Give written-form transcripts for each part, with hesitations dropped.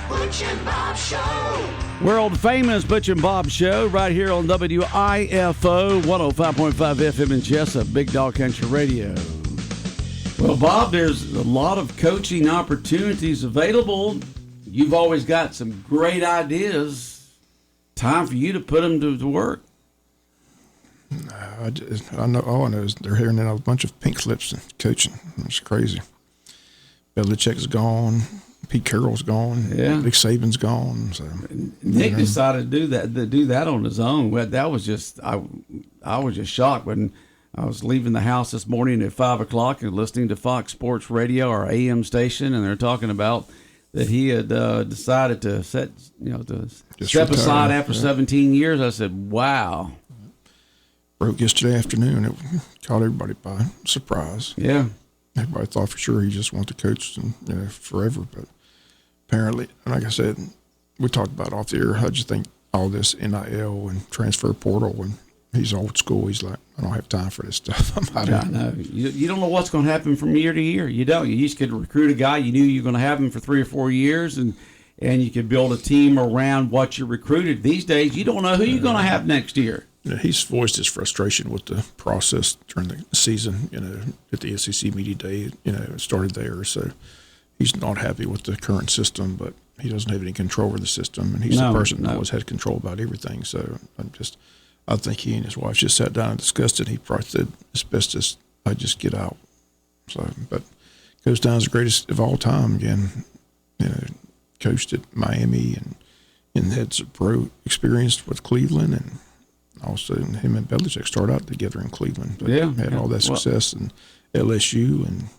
Butch and Bob Show. World famous Butch and Bob Show right here on WIFO 105.5 FM in Jesup, Big Dog Country Radio. Well, Bob, there's a lot of coaching opportunities available. You've always got some great ideas. Time for you to put them to work. I know. All I know is they're hearing a bunch of pink slips and coaching. It's crazy. Belichick's gone. Pete Carroll's gone. Yeah. Nick Saban's gone. So Nick decided to do that on his own. That was just I was just shocked when I was leaving the house this morning at 5:00 and listening to Fox Sports Radio, our AM station, and they're talking about that he had decided to step aside after 17 years. I said, "Wow." Broke yesterday afternoon. It caught everybody by surprise. Yeah. Everybody thought for sure he just wanted to coach forever, but apparently, like I said, we talked about off the air. I just think all this NIL and transfer portal, and he's old school. He's like, I don't have time for this stuff. I know. You don't know what's going to happen from year to year. You don't. You used to recruit a guy. You knew you were going to have him for 3 or 4 years, and you could build a team around what you recruited. These days, you don't know who you're going to have next year. He's voiced his frustration with the process during the season, at the SEC Media Day, it started there. So he's not happy with the current system, but he doesn't have any control over the system. And he's the person that always had control about everything. So I think he and his wife just sat down and discussed it. He probably said, it's best I just get out. So, but goes down as the greatest of all time again, coached at Miami and had some pro experience with Cleveland, and also him and Belichick started out together in Cleveland. But had all that success in LSU, and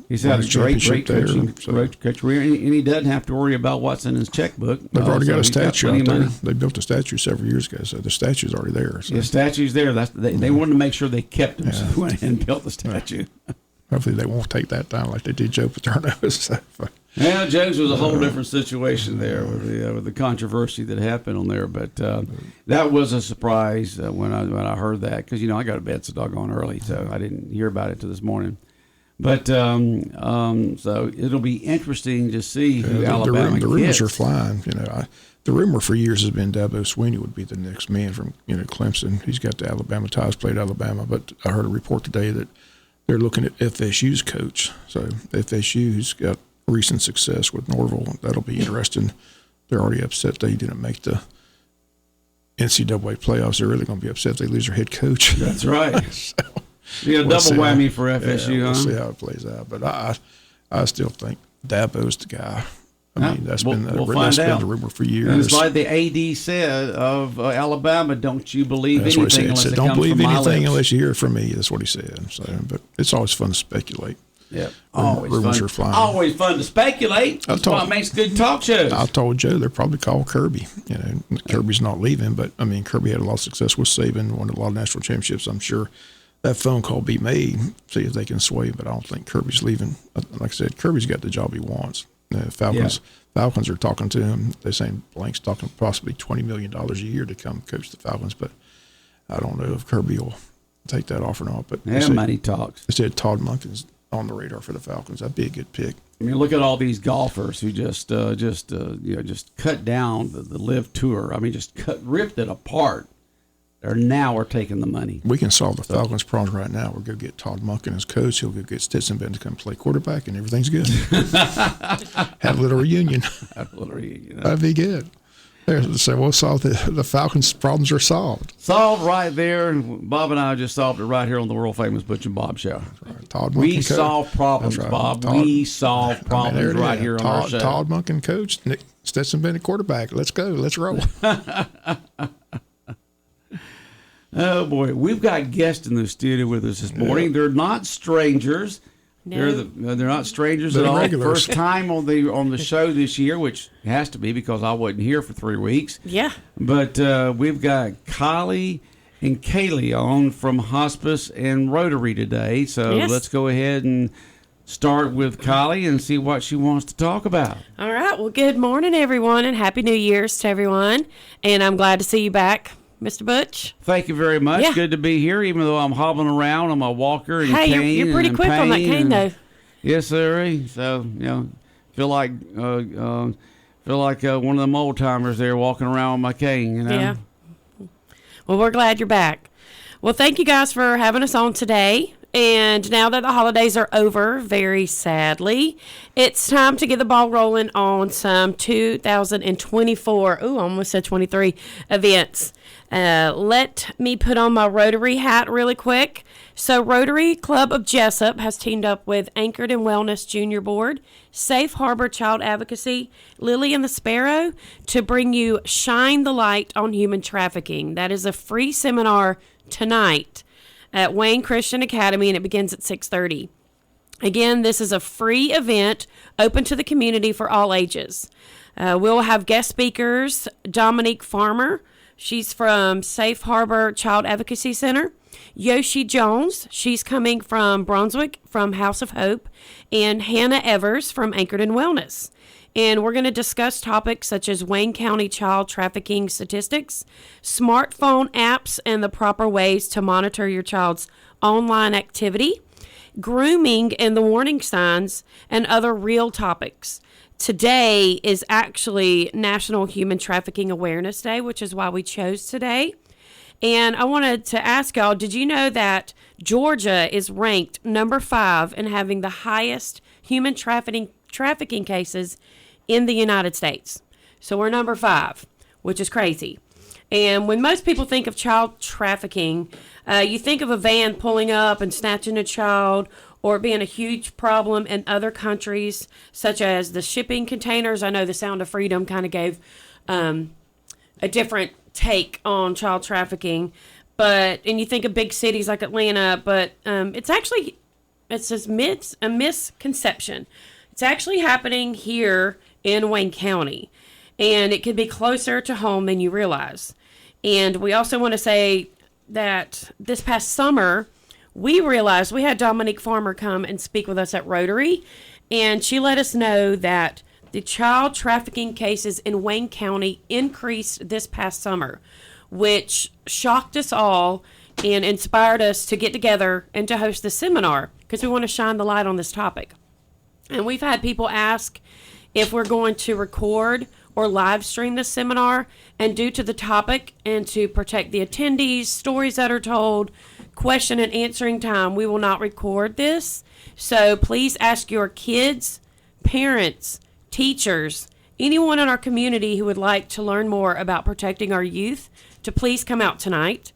he's had a great coaching career, and he doesn't have to worry about what's in his checkbook. They've already got a statue out there. They built a statue several years ago, so the statue's already there. So. The statue's there. They wanted to make sure they kept him, so they went ahead and built the statue. Hopefully they won't take that down like they did Joe Paterno. So. Yeah, Joe's was a whole different situation there with the controversy that happened on there. But that was a surprise when I heard that, because I got to bed so doggone early, so I didn't hear about it till this morning. But so it'll be interesting to see who Alabama gets. The rumors are flying. The rumor for years has been Dabo Swinney would be the next man from Clemson. He's got the Alabama ties, played Alabama, but I heard a report today that they're looking at FSU's coach. So FSU's got recent success with Norville. That'll be interesting. They're already upset they didn't make the NCAA playoffs. They're really going to be upset if they lose their head coach. That's right. So, you got a double whammy for FSU, We'll see how it plays out. But I still think Dabo's the guy. That's been the rumor for years. And it's like the AD said of Alabama, don't you believe That's anything unless it don't comes believe from my anything lips. unless you hear it from me. That's what he said. So, but it's always fun to speculate. Yeah, rumors are flying. Always fun to speculate. That's what makes good talk shows. I told Joe they'll probably call Kirby. Kirby's not leaving, but Kirby had a lot of success with Saban, won a lot of national championships. I'm sure that phone call be made, see if they can sway. But I don't think Kirby's leaving. Like I said, Kirby's got the job he wants. Falcons are talking to him. They're saying Blank's talking possibly $20 million a year to come coach the Falcons, but I don't know if Kirby will take that offer or not. But money talks. They said Todd Monken's on the radar for the Falcons. That'd be a good pick. Look at all these golfers who just cut down the LIV Tour. Just ripped it apart. Now we're taking the money. We can solve the Falcons' problems right now. We're going to get Todd Monken as coach. He'll go get Stetson Bennett to come play quarterback, and everything's good. Have a little reunion. That'd be good. So we'll solve the Falcons' problems are solved. Solved right there. And Bob and I just solved it right here on the world famous Butch and Bob Show. Right. Todd we solve problems, right. Bob. We solve problems right here on our show. Todd Monken coach, Stetson Bennett quarterback. Let's go. Let's roll. Oh, boy. We've got guests in the studio with us this morning. They're not strangers. No. They're not strangers at all. Regulars. First time on the show this year, which has to be because I wasn't here for 3 weeks. Yeah. But we've got Kylie and Kaylee on from Hospice and Rotary today. So let's go ahead and start with Kylie and see what she wants to talk about. All right. Well, good morning, everyone, and Happy New Year's to everyone. And I'm glad to see you back, Mr. Butch. Thank you very much. Yeah. Good to be here, even though I'm hobbling around on my walker and Hey, cane. you're pretty and quick on that pain cane, and- though. Yes, sir. So, feel like one of them old timers there walking around with my cane. Yeah. Well, we're glad you're back. Well, thank you guys for having us on today. And now that the holidays are over, very sadly, it's time to get the ball rolling on some 2024, I almost said 23 events. Let me put on my Rotary hat really quick. So Rotary Club of Jesup has teamed up with Anchored in Wellness Junior Board, Safe Harbor Child Advocacy, Lily and the Sparrow to bring you Shine the Light on Human Trafficking. That is a free seminar tonight at Wayne Christian Academy, and it begins at 6:30. Again, this is a free event open to the community for all ages. We'll have guest speakers, Dominique Farmer. She's from Safe Harbor Child Advocacy Center. Yoshi Jones, she's coming from Brunswick from House of Hope. And Hannah Evers from Anchored in Wellness. And we're going to discuss topics such as Wayne County child trafficking statistics, smartphone apps and the proper ways to monitor your child's online activity, grooming and the warning signs, and other real topics. Today is actually National Human Trafficking Awareness Day, which is why we chose today. And I wanted to ask y'all, did you know that Georgia is ranked number 5 in having the highest human trafficking cases in the United States? So we're number 5, which is crazy. And when most people think of child trafficking, you think of a van pulling up and snatching a child, or it being a huge problem in other countries, such as the shipping containers. I know the Sound of Freedom kind of gave a different take on child trafficking, and you think of big cities like Atlanta, but it's a misconception. It's actually happening here in Wayne County, and it could be closer to home than you realize. And we also want to say that this past summer, we realized we had Dominique Farmer come and speak with us at Rotary, and she let us know that the child trafficking cases in Wayne County increased this past summer, which shocked us all and inspired us to get together and to host this seminar because we want to shine the light on this topic. And we've had people ask if we're going to record or live stream this seminar, and due to the topic and to protect the attendees, stories that are told, question and answering time, we will not record this. So please ask your kids, parents, teachers, anyone in our community who would like to learn more about protecting our youth to please come out tonight.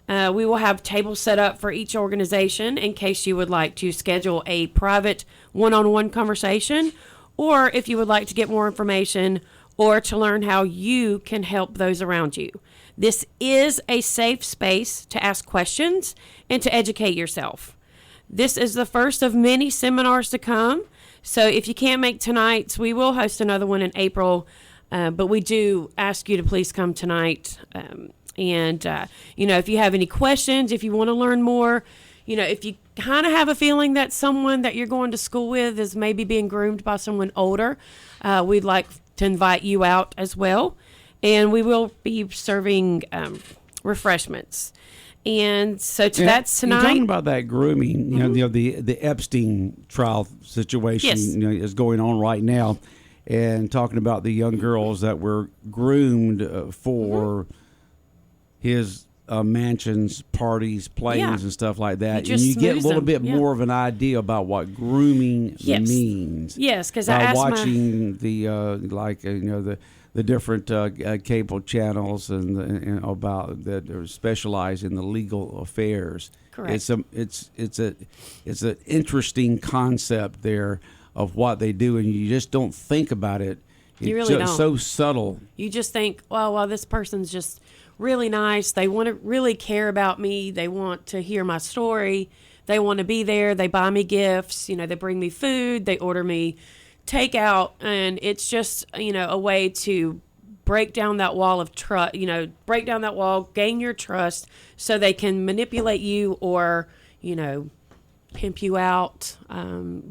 We will have tables set up for each organization in case you would like to schedule a private one-on-one conversation, or if you would like to get more information or to learn how you can help those around you. This is a safe space to ask questions and to educate yourself. This is the first of many seminars to come. So if you can't make tonight's, we will host another one in April. But we do ask you to please come tonight. If you have any questions, if you want to learn more, if you kind of have a feeling that someone that you're going to school with is maybe being groomed by someone older, we'd like to invite you out as well. And we will be serving refreshments. And so that's tonight. You're talking about that grooming, the Epstein trial situation, Yes. Is going on right now, and talking about the young girls that were groomed for his mansions, parties, planes, and stuff like that. You and you just get a lose little them. bit Yeah. more of an idea about what grooming means. Yes, because I by asked watching the different cable channels and about that are specialized in the legal affairs. Correct. It's an interesting concept there of what they do, and you just don't think about it. You really just don't. So subtle. You just think, well, this person's just really nice. They want to really care about me. They want to hear my story. They want to be there. They buy me gifts. They bring me food. They order me takeout. And it's just, a way to break down that wall of trust, break down that wall, gain your trust so they can manipulate you or, pimp you out,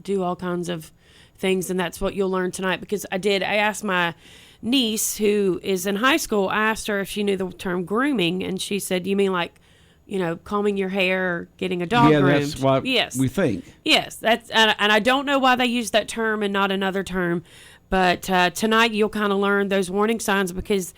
do all kinds of things. And that's what you'll learn tonight, because I asked my niece who is in high school, I asked her if she knew the term grooming, and she said, "You mean like, combing your hair or getting a dog groomed?" Yeah, that's what we think. Yes, that's and I don't know why they use that term and not another term, but tonight you'll kind of learn those warning signs because,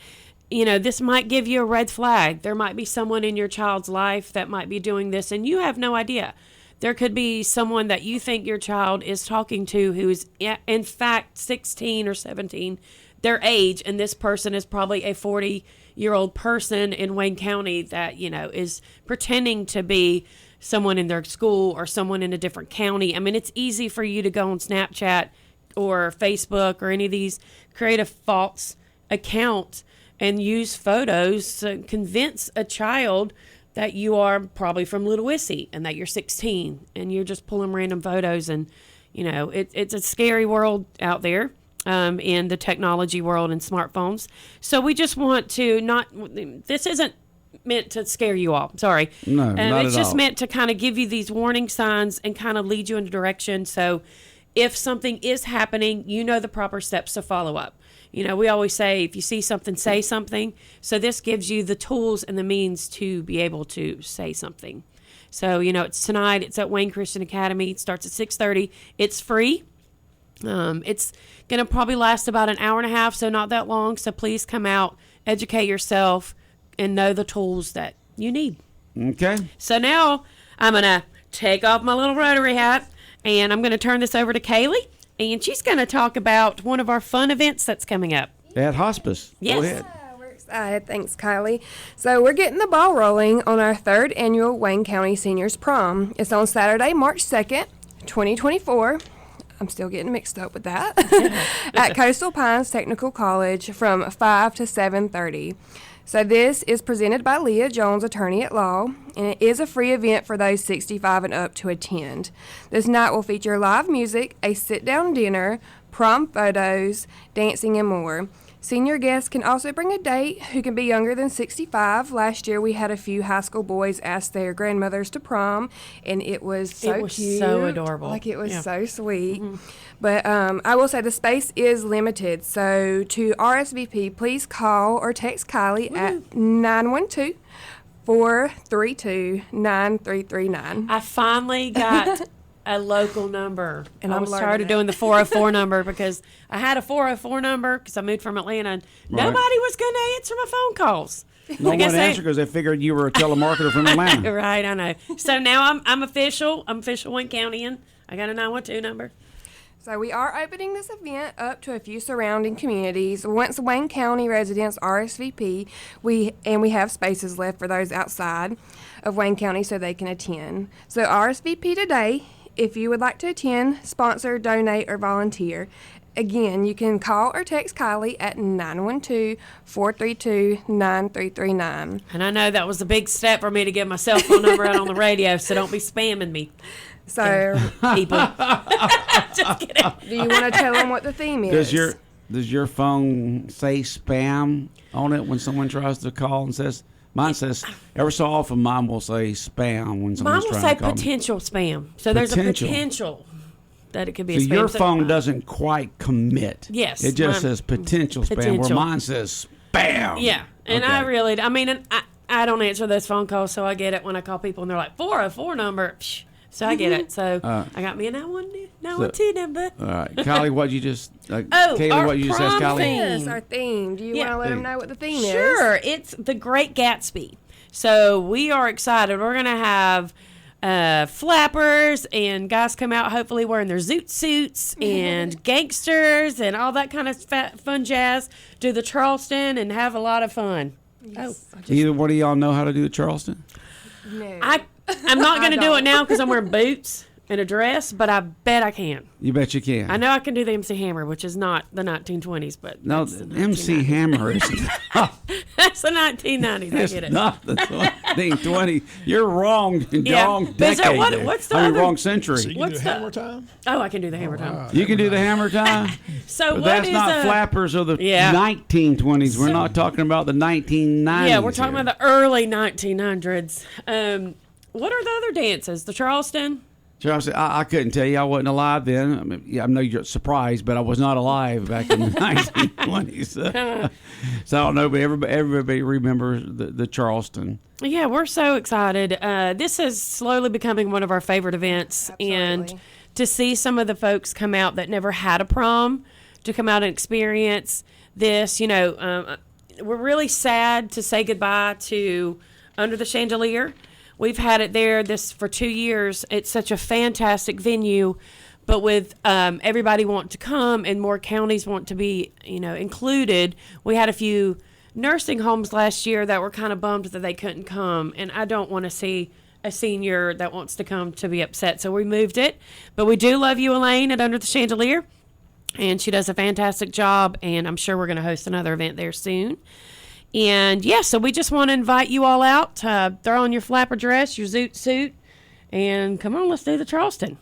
this might give you a red flag. There might be someone in your child's life that might be doing this, and you have no idea. There could be someone that you think your child is talking to who is, in fact, 16 or 17, their age, and this person is probably a 40-year-old person in Wayne County that, is pretending to be someone in their school or someone in a different county. I mean, it's easy for you to go on Snapchat or Facebook or any of these, create a false account and use photos to convince a child that you are probably from Little Wissy and that you're 16 and you're just pulling random photos. And, it's a scary world out there in the technology world and smartphones. So we just want to this isn't meant to scare you all. Sorry. No, not it's at just all. meant to kind of give you these warning signs and kind of lead you in a direction. So if something is happening, the proper steps to follow up. We always say, if you see something, say something. So this gives you the tools and the means to be able to say something. So, it's tonight. It's at Wayne Christian Academy. It starts at 6:30. It's free. It's going to probably last about an hour and a half, so not that long. So please come out, educate yourself, and know the tools that you need. Okay. So now I'm going to take off my little Rotary hat, and I'm going to turn this over to Kaylee. And she's going to talk about one of our fun events that's coming up. At hospice. Yes. Go ahead. We're excited. Thanks, Kylie. So we're getting the ball rolling on our 3rd annual Wayne County Seniors Prom. It's on Saturday, March 2nd, 2024. I'm still getting mixed up with that. At Coastal Pines Technical College from 5 to 7:30. So this is presented by Leah Jones, attorney at law, and it is a free event for those 65 and up to attend. This night will feature live music, a sit-down dinner, prom photos, dancing, and more. Senior guests can also bring a date who can be younger than 65. Last year, we had a few high school boys ask their grandmothers to prom, and it was so cute. So adorable. Like, it was so sweet. Mm-hmm. But I will say the space is limited. So to RSVP, please call or text Kylie at 912-432-9339. I finally got a local number. And I I'm was learning tired of it. doing the 404 number because I had a 404 number because I moved from Atlanta and nobody was going to answer my phone calls. No I guess one answered because they figured you were a telemarketer from Atlanta. Right, I know. So now I'm official. I'm official Wayne Countyan. I got a 912 number. So we are opening this event up to a few surrounding communities. Once Wayne County residents RSVP, we have spaces left for those outside of Wayne County so they can attend. So RSVP today if you would like to attend, sponsor, donate, or volunteer. Again, you can call or text Kylie at 912-432-9339. And I know that was a big step for me to get my cell phone number out on the radio, so don't be spamming me. So, People. Just kidding. do you want to tell them what the theme is? Does your phone say spam on it when someone tries to call and says? Mine says, ever so often mine will say spam when someone's Mine will trying say to call potential spam. So there's a potential that it could be So a spam. your phone doesn't quite commit. Yes, It just mine- says potential spam, where potential. mine says spam. Yeah, and Okay. I don't answer those phone calls, so I get it when I call people and they're like 404 number. Psh. So I get it. So I got me a 912 number. All right. Kylie, what you just, Oh, Kaylee, our what you just asked prom Kylie? theme. Yes, our theme. Do you Yeah. want to let them know what the theme is? Sure, it's The Great Gatsby. So we are excited. We're going to have flappers and guys come out hopefully wearing their zoot suits and gangsters and all that kind of fun jazz. Do the Charleston and have a lot of fun. Yes. Either one of y'all know how to do the Charleston? No. I'm not going to do don't. it now because I'm wearing boots and a dress, but I bet I can. You bet you can. I know I can do the MC Hammer, which is not the 1920s, but No, that's the MC 1990s. Hammer is That's the 1990s. I get it. not the 1920. You're wrong. Yeah. Wrong But is there- decade. what's the I mean, other- wrong So century. you can What's do the- hammer time? Oh, I can do the hammer time. You can do the hammer time. So But what that's is not flappers of the Yeah. 1920s. We're not talking about the 1990s. Yeah, we're talking here. about the early 1900s. What are the other dances? The Charleston? Charles, I couldn't tell you. I wasn't alive then. I mean, yeah, I know you're surprised, but I was not alive back in the 1920s. So I don't know, but everybody remembers the Charleston. Yeah, we're so excited. This is slowly becoming one of our favorite events. And Absolutely. to see some of the folks come out that never had a prom, to come out and experience this, we're really sad to say goodbye to Under the Chandelier. We've had it there for 2 years. It's such a fantastic venue, but with everybody wanting to come and more counties want to be, included, we had a few nursing homes last year that were kind of bummed that they couldn't come, and I don't want to see a senior that wants to come to be upset, so we moved it. But we do love you, Elaine, at Under the Chandelier, and she does a fantastic job, and I'm sure we're going to host another event there soon. And yeah, so we just want to invite you all out. Throw on your flapper dress, your zoot suit, and come on, let's do the Charleston.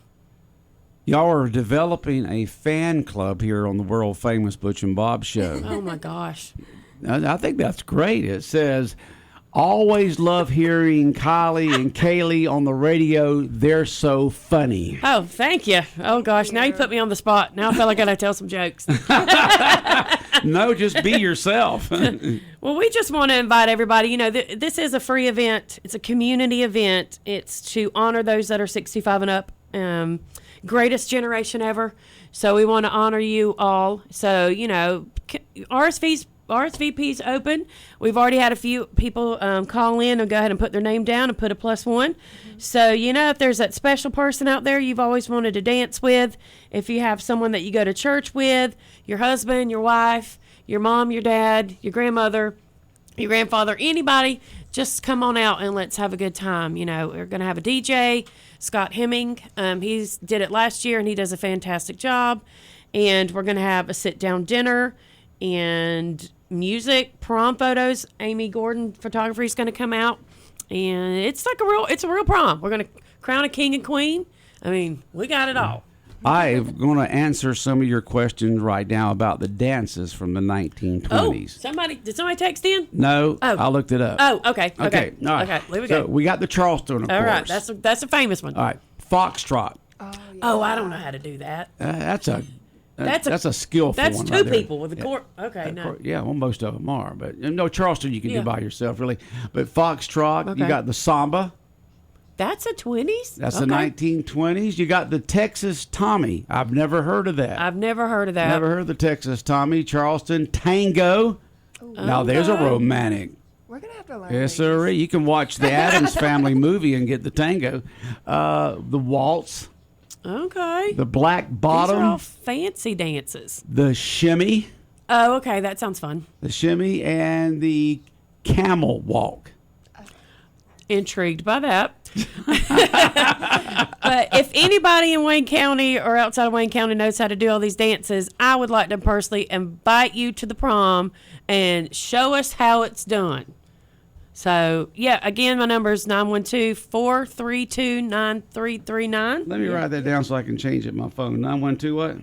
Y'all are developing a fan club here on the world famous Butch and Bob show. Oh my gosh. I think that's great. It says, always love hearing Kylie and Kaylee on the radio. They're so funny. Oh, thank you. Oh gosh, now you put me on the spot. Now I feel like I gotta tell some jokes. No, just be yourself. Well, we just want to invite everybody. This is a free event. It's a community event. It's to honor those that are 65 and up. Greatest generation ever. So we want to honor you all. So, RSVP's open. We've already had a few people call in and go ahead and put their name down and put a +1. Mm-hmm. So, if there's that special person out there you've always wanted to dance with, if you have someone that you go to church with, your husband, your wife, your mom, your dad, your grandmother, your grandfather, anybody, just come on out and let's have a good time. We're going to have a DJ, Scott Hemming. He did it last year and he does a fantastic job. And we're going to have a sit-down dinner and music, prom photos. Amy Gordon Photography is going to come out, and it's a real prom. We're going to crown a king and queen. I mean, we got it all. I'm going to answer some of your questions right now about the dances from the 1920s. Did somebody text in? No, I looked it up. Oh, okay. All right. Okay, here we So go. we got the Charleston, of All right, course. that's a famous one. All right, Foxtrot. Oh, I don't know how to do that. That's a skillful That's one. two right there. people with a court. Okay, no. Yeah, well, most of them are, but no, Charleston you can Yeah. do by yourself, really. But Foxtrot, you Okay. got the samba. That's a 20s? That's okay. the 1920s. You got the Texas Tommy. I've never heard of that. I've never heard of that. Never heard of the Texas Tommy. Charleston Tango. Now there's a romantic. We're going to have to learn. Yes, these. sir. You can watch the Addams Family movie and get the tango. The waltz. Okay. The black These bottom. are all fancy dances. The shimmy. Oh, okay. That sounds fun. The shimmy and the camel walk. Intrigued by that. But if anybody in Wayne County or outside of Wayne County knows how to do all these dances, I would like to personally invite you to the prom and show us how it's done. So, yeah, again, my number is 912-432-9339. Let me write that down so I can change it on my phone. 912 what?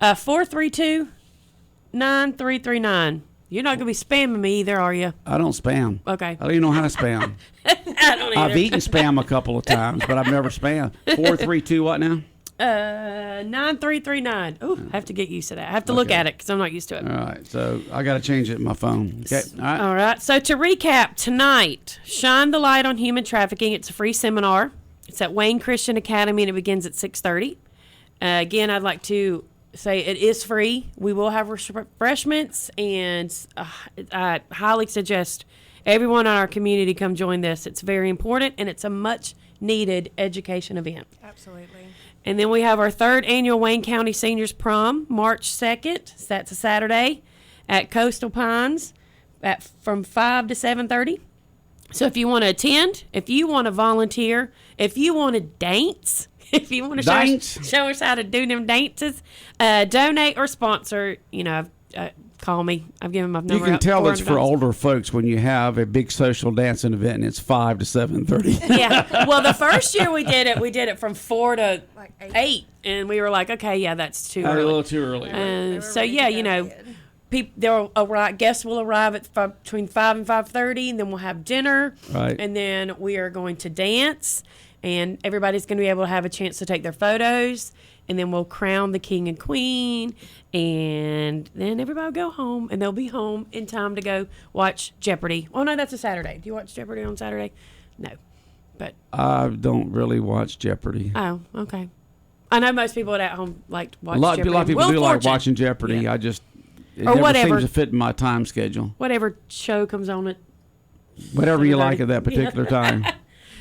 432-9339. You're not going to be spamming me either, are you? I don't spam. Okay. I don't even know how to spam. I don't either. I've eaten spam a couple of times, but I've never spammed. 432 what now? 9339. Oh, I have to get used to that. I have to look at it because I'm not used to it. All right, so I got to change it in my phone. Okay, all right. All right. So to recap, tonight, Shine the Light on Human Trafficking. It's a free seminar. It's at Wayne Christian Academy, and it begins at 6:30. Again, I'd like to say it is free. We will have refreshments, and I highly suggest everyone in our community come join this. It's very important, and it's a much-needed education event. Absolutely. And then we have our third annual Wayne County Seniors Prom, March 2nd. So that's a Saturday at Coastal Pines from 5 to 7:30. So if you want to attend, if you want to volunteer, if you want to dance, if you want to show us how to do them dances, donate or sponsor, call me. I've given my number You can out tell 400 it's for older folks when you have a big social dancing event and it's 5 to 7:30. Yeah. Well, the first year we did it from 4 to Like 8, and we were like, okay, yeah, that's too A early. little too early. So yeah, guests will arrive at between 5 and 5:30, and then we'll have dinner. Right. And then we are going to dance. and everybody's going to be able to have a chance to take their photos, and then we'll crown the king and queen, and then everybody will go home, and they'll be home in time to go watch Jeopardy. Oh, no, that's a Saturday. Do you watch Jeopardy on Saturday? No. But I don't really watch Jeopardy. oh, okay. I know most people at home like to watch A lot Jeopardy. of people Wheel do of like Fortune. watching Jeopardy. Yeah. It Or never whatever. seems to fit in my time schedule. Whatever show comes on it. Whatever you 7:30. like at that particular time.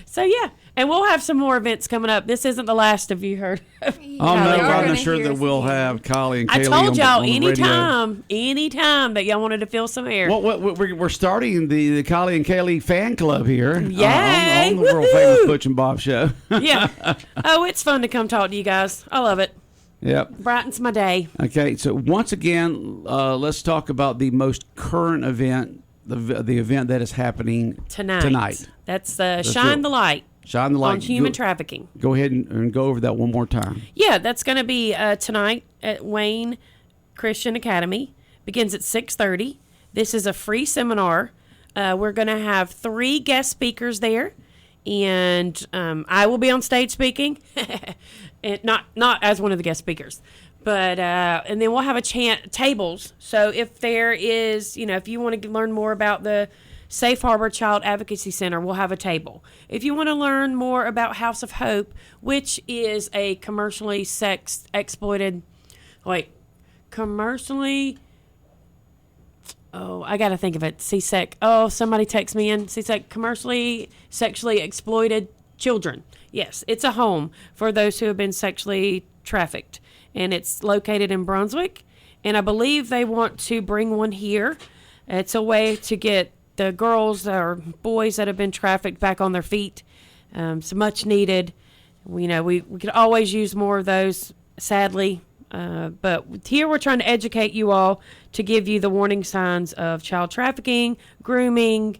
So, yeah. And we'll have some more events coming up. This isn't the last of you heard. Oh, no, Y'all I'm gonna not sure hear that us we'll again. have Kylie and I Kaylee told y'all on the radio. anytime that y'all wanted to feel some air. We're starting the Kylie and Kaylee fan club here. Yay! On the world famous Butch and Bob show. Yeah. Oh, it's fun to come talk to you guys. I love it. Yep. Brightens my day. Okay, so once again, let's talk about the most current event, the event that is happening Tonight. That's do Shine it. the Light Shine the light. on human trafficking. Go ahead and go over that one more time. Yeah, that's going to be tonight at Wayne Christian Academy. Begins at 6:30. This is a free seminar. We're going to have 3 guest speakers there, and I will be on stage speaking, and not as one of the guest speakers, but and then we'll have tables. So if there is, if you want to learn more about the Safe Harbor Child Advocacy Center, we'll have a table. If you want to learn more about House of Hope, which is a commercially I got to think of it. CSEC. Oh, somebody text me in. CSEC, commercially sexually exploited children. Yes, it's a home for those who have been sexually trafficked. And it's located in Brunswick. And I believe they want to bring one here. It's a way to get the girls or boys that have been trafficked back on their feet. So much needed. We could always use more of those, sadly. But here we're trying to educate you all to give you the warning signs of child trafficking, grooming,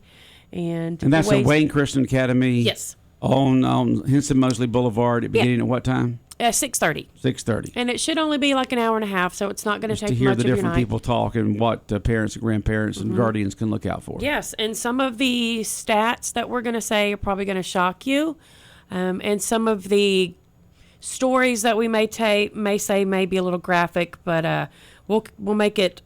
and that's ways- at Wayne Christian Academy. Yes. On Henson Mosley Boulevard, beginning at what time? 6:30. 6:30. And it should only be like an hour and a half, so it's not going to To take hear much the of your different night. people talk and what parents and grandparents and guardians can look out for. Yes, and some of the stats that we're going to say are probably going to shock you, and some of the stories that we may say may be a little graphic, but we'll make it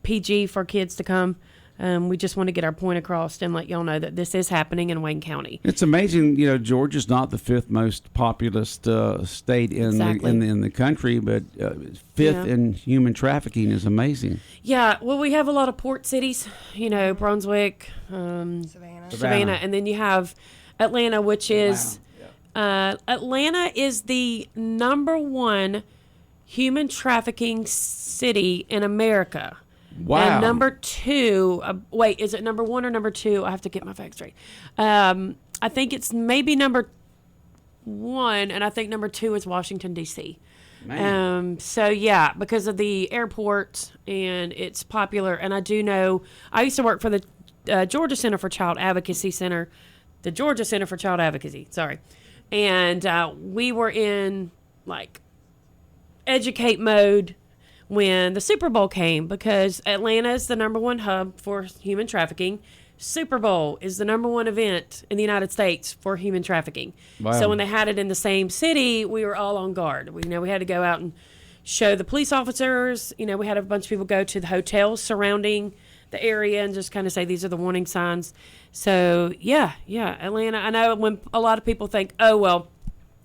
PG for kids to come. We just want to get our point across and let y'all know that this is happening in Wayne County. It's amazing, Georgia's not the 5th most populous state in the country, but 5th in human trafficking is amazing. Yeah, well, we have a lot of port cities, Brunswick, Savannah. and then you have Atlanta, which is Atlanta is the number 1 human trafficking city in America. Wow. And number 2, wait, is it number 1 or number 2? I have to get my facts straight. I think it's maybe number 1, and I think number 2 is Washington, D.C. Man. So, yeah, because of the airport, and it's popular. And I do know, I used to work for the Georgia Center for Child Advocacy Center, the Georgia Center for Child Advocacy, sorry. And we were in, educate mode when the Super Bowl came, because Atlanta is the number 1 hub for human trafficking. Super Bowl is the number 1 event in the United States for human trafficking. Wow. So when they had it in the same city, we were all on guard. We had to go out and show the police officers. We had a bunch of people go to the hotels surrounding the area and just kind of say, these are the warning signs. So, yeah, Atlanta. I know when a lot of people think, oh, well,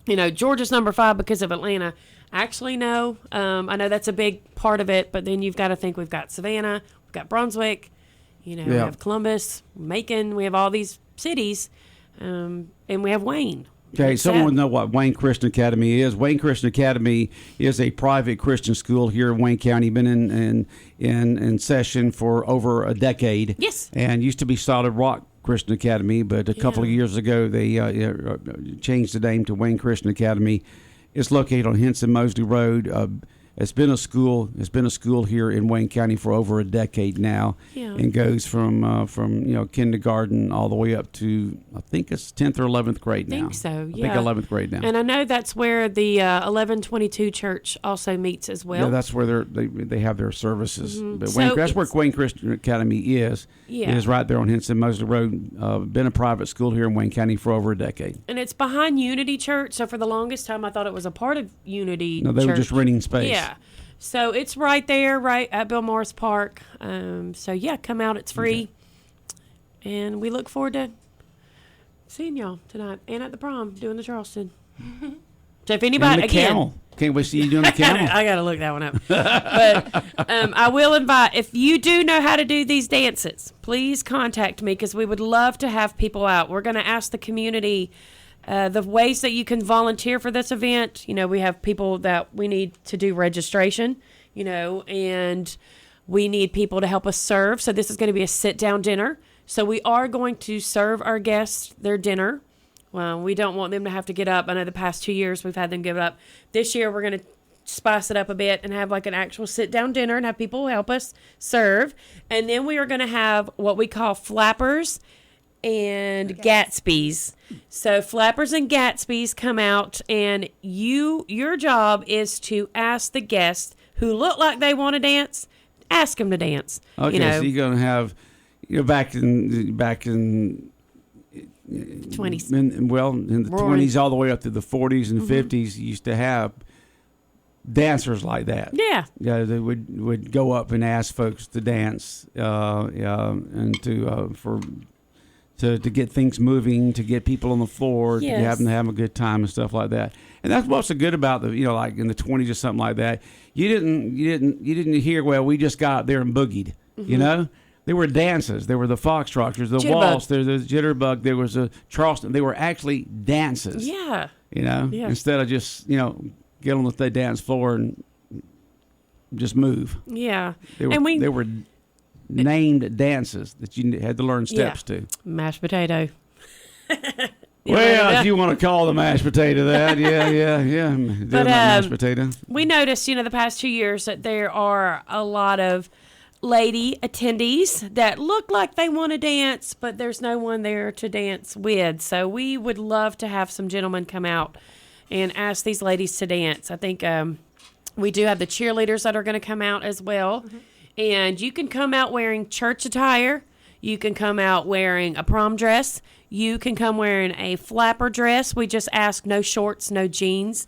Georgia's number 5 because of Atlanta. Actually, no. I know that's a big part of it, but then you've got to think we've got Savannah, we've got Brunswick, we have Columbus, Macon, we have all these cities, and we have Wayne. Okay, someone would know what Wayne Christian Academy is. Wayne Christian Academy is a private Christian school here in Wayne County. Been in session for over a decade. Yes. And used to be Solid Rock Christian Academy, but a couple of years ago they changed the name to Wayne Christian Academy. It's located on Henson Mosley Road, It's been a school. It's been a school here in Wayne County for over a decade now, and goes from kindergarten all the way up to I think it's 10th or 11th grade now. I think so. Yeah. I think 11th grade now. And I know that's where the 1122 Church also meets as well. Yeah, that's where they have their services. But So that's where Wayne Christian Academy is. Yeah. It is right there on Henson Mosley Road. Been a private school here in Wayne County for over a decade. And it's behind Unity Church. So for the longest time, I thought it was a part of Unity. No, they were Church. just renting space. Yeah. So it's right there, right at Bill Morris Park. So yeah, come out. It's free. Okay. And we look forward to seeing y'all tonight and at the prom doing the Charleston. So if anybody, and the camel. Can't wait to see you doing the camel. I got to look that one up. But I will invite, if you do know how to do these dances, please contact me because we would love to have people out. We're going to ask the community the ways that you can volunteer for this event. We have people that we need to do registration, and we need people to help us serve. So this is going to be a sit-down dinner. So we are going to serve our guests their dinner. Well, we don't want them to have to get up. I know the past 2 years we've had them give up. This year we're going to spice it up a bit and have like an actual sit-down dinner and have people help us serve. And then we are going to have what we call flappers and Gatsby's. So flappers and Gatsby's come out, and your job is to ask the guests who look like they want to dance, ask them to dance. Okay, so you're going to have, back in 20s. In the 20s all the way up to the 40s and 50s, you used to have dancers like that. Yeah. Yeah, they would go up and ask folks to dance, and to get things moving, to get people on the floor, to have them to have a good time and stuff like that. And that's what's so good about like in the 20s or something like that. You didn't hear, well, we just got out there and boogied. There were dances. There were the foxtrots, there was the waltz, there was the jitterbug, there was a Charleston. They were actually dances. Yeah. Instead of just get on the dance floor and just move. Yeah. They were named dances that you had to learn steps to. Mashed potato. Well, if you want to call the mashed potato that, yeah. But mashed potato. We noticed, the past 2 years that there are a lot of lady attendees that look like they want to dance, but there's no one there to dance with. So we would love to have some gentlemen come out and ask these ladies to dance. I think we do have the cheerleaders that are going to come out as well. And you can come out wearing church attire. You can come out wearing a prom dress. You can come wearing a flapper dress. We just ask no shorts, no jeans.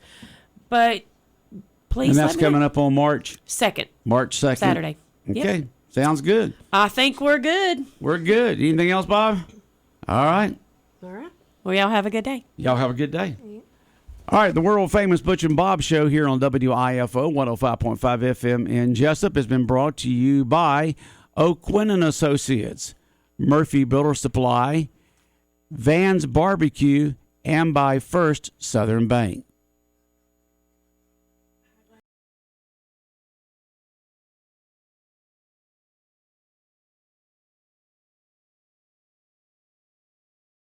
But please And that's coming up on March 2nd. March 2nd. Saturday. Okay. Yep. Sounds good. I think we're good. We're good. Anything else, Bob? All right. All right. Well, y'all have a good day. Y'all have a good day. All right, the world-famous Butch and Bob show here on WIFO 105.5 FM in Jesup has been brought to you by O'Quinn and Associates, Murphy Builder Supply, Van's Barbecue, and by First Southern Bank.